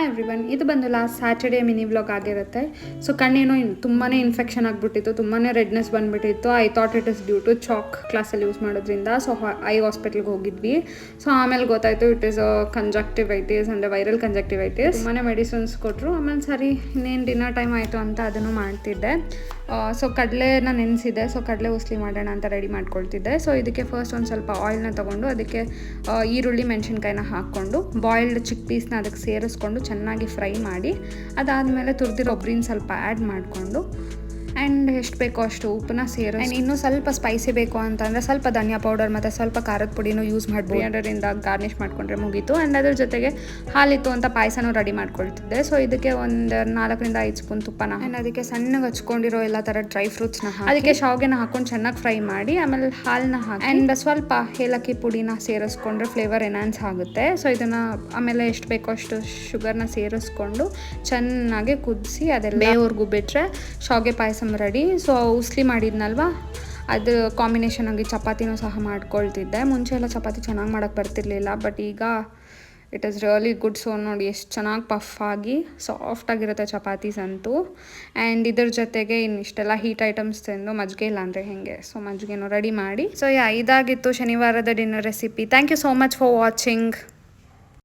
Hi everyone, ಇದು ಬಂದು last Saturday mini vlog ಆಗಿರುತ್ತೆ. ಸೊ ಕಣ್ಣೇನೋ ತುಂಬಾ ಇನ್ಫೆಕ್ಷನ್ ಆಗಿಬಿಟ್ಟಿತ್ತು, ತುಂಬಾ ರೆಡ್ನೆಸ್ ಬಂದುಬಿಟ್ಟಿತ್ತು. I thought it is due to chalk ಕ್ಲಾಸಲ್ಲಿ ಯೂಸ್ ಮಾಡೋದ್ರಿಂದ. ಸೊ ಐ ಹಾಸ್ಪಿಟ್ಲ್ಗೆ ಹೋಗಿದ್ವಿ. ಸೊ ಆಮೇಲೆ ಗೊತ್ತಾಯಿತು ಇಟ್ ಈಸ್ ಕಂಜಕ್ಟಿವೈಟಿಸ್ ಅಂದರೆ ವೈರಲ್ ಕಂಜಕ್ಟಿವೈಟಿಸ್. ತುಂಬಾ ಮೆಡಿಸಿನ್ಸ್ ಕೊಟ್ಟರು. ಆಮೇಲೆ ಸರಿ ಇನ್ನೇನು ಡಿನ್ನರ್ ಟೈಮ್ ಆಯಿತು ಅಂತ ಅದನ್ನು ಮಾಡ್ತಿದ್ದೆ. ಸೊ ಕಡಲೆನ ನೆನೆಸಿದ್ದೆ. ಸೊ ಕಡಲೆ ಉಸ್ಲಿ ಮಾಡೋಣ ಅಂತ ರೆಡಿ ಮಾಡ್ಕೊಳ್ತಿದ್ದೆ. ಸೊ ಇದಕ್ಕೆ ಫಸ್ಟ್ ಒಂದು ಸ್ವಲ್ಪ ಆಯಿಲ್ನ ತೊಗೊಂಡು ಅದಕ್ಕೆ ಈರುಳ್ಳಿ ಮೆಣಸಿನ್ಕಾಯಿನ ಹಾಕ್ಕೊಂಡು ಬಾಯ್ಲ್ಡ್ ಚಿಕ್ ಪೀಸ್ನ ಅದಕ್ಕೆ ಸೇರಿಸ್ಕೊಂಡು ಚೆನ್ನಾಗಿ ಫ್ರೈ ಮಾಡಿ, ಅದಾದಮೇಲೆ ತುರಿದಿರೋ ಕೊಬ್ಬರಿನ ಸ್ವಲ್ಪ ಆ್ಯಡ್ ಮಾಡಿಕೊಂಡು ಆ್ಯಂಡ್ ಎಷ್ಟು ಬೇಕೋ ಅಷ್ಟು ಉಪ್ಪನ್ನ ಸೇರಿ, ಆ್ಯಂಡ್ ಇನ್ನೂ ಸ್ವಲ್ಪ ಸ್ಪೈಸಿ ಬೇಕು ಅಂತಂದರೆ ಸ್ವಲ್ಪ ಧನಿಯಾ ಪೌಡರ್ ಮತ್ತು ಸ್ವಲ್ಪ ಖಾರದ ಪುಡಿನೂ ಯೂಸ್ ಮಾಡ್ಬೋದು. ಅದರಿಂದ ಗಾರ್ನಿಷ್ ಮಾಡಿಕೊಂಡ್ರೆ ಮುಗೀತು. ಆ್ಯಂಡ್ ಅದ್ರ ಜೊತೆಗೆ ಹಾಲಿತ್ತು ಅಂತ ಪಾಯಸನೂ ರೆಡಿ ಮಾಡ್ಕೊಳ್ತಿದ್ದೆ. ಸೊ ಇದಕ್ಕೆ ಒಂದು 4ರಿಂದ 5 ಸ್ಪೂನ್ ತುಪ್ಪನ, ಆ್ಯಂಡ್ ಅದಕ್ಕೆ ಸಣ್ಣಗೆ ಹಚ್ಕೊಂಡಿರೋ ಎಲ್ಲ ಥರ ಡ್ರೈ ಫ್ರೂಟ್ಸ್ನ ಅದಕ್ಕೆ ಶಾವಿಗೆನ ಹಾಕೊಂಡು ಚೆನ್ನಾಗಿ ಫ್ರೈ ಮಾಡಿ, ಆಮೇಲೆ ಹಾಲನ್ನ ಹಾಕಿ ಆ್ಯಂಡ್ ಸ್ವಲ್ಪ ಏಲಕ್ಕಿ ಪುಡಿನ ಸೇರಿಸ್ಕೊಂಡ್ರೆ ಫ್ಲೇವರ್ ಎನ್ಹಾನ್ಸ್ ಆಗುತ್ತೆ. ಸೊ ಇದನ್ನು ಆಮೇಲೆ ಎಷ್ಟು ಬೇಕೋ ಅಷ್ಟು ಶುಗರ್ನ ಸೇರಿಸ್ಕೊಂಡು ಚೆನ್ನಾಗಿ ಕುದಿಸಿ ಅದೆಲ್ಲ ಬೇವರೆಗೂ ಬಿಟ್ಟರೆ ಶಾವಿಗೆ ಪಾಯಸ ರೆಡಿ. ಸೊ ಉಸ್ಲಿ ಮಾಡಿದ್ನಲ್ವ, ಅದು ಕಾಂಬಿನೇಷನ್ ಆಗಿ ಚಪಾತಿನೂ ಸಹ ಮಾಡ್ಕೊಳ್ತಿದ್ದೆ. ಮುಂಚೆ ಎಲ್ಲ ಚಪಾತಿ ಚೆನ್ನಾಗಿ ಮಾಡೋಕ್ಕೆ ಬರ್ತಿರ್ಲಿಲ್ಲ, ಬಟ್ ಈಗ it is really good. So ನೋಡಿ ಎಷ್ಟು ಚೆನ್ನಾಗಿ ಪಫ್ ಆಗಿ ಸಾಫ್ಟಾಗಿರುತ್ತೆ ಚಪಾತೀಸ್ ಅಂತೂ. ಆ್ಯಂಡ್ ಇದ್ರ ಜೊತೆಗೆ ಇನ್ನಿಷ್ಟೆಲ್ಲ ಹೀಟ್ ಐಟಮ್ಸ್ ತಿಂದು ಮಜ್ಜಿಗೆ ಇಲ್ಲ ಅಂದರೆ ಹೇಗೆ, ಸೊ ಮಜ್ಜಿಗೆನೂ ರೆಡಿ ಮಾಡಿ. ಸೊ ಇದಾಗಿತ್ತು ಶನಿವಾರದ dinner recipe. Thank you so much for watching.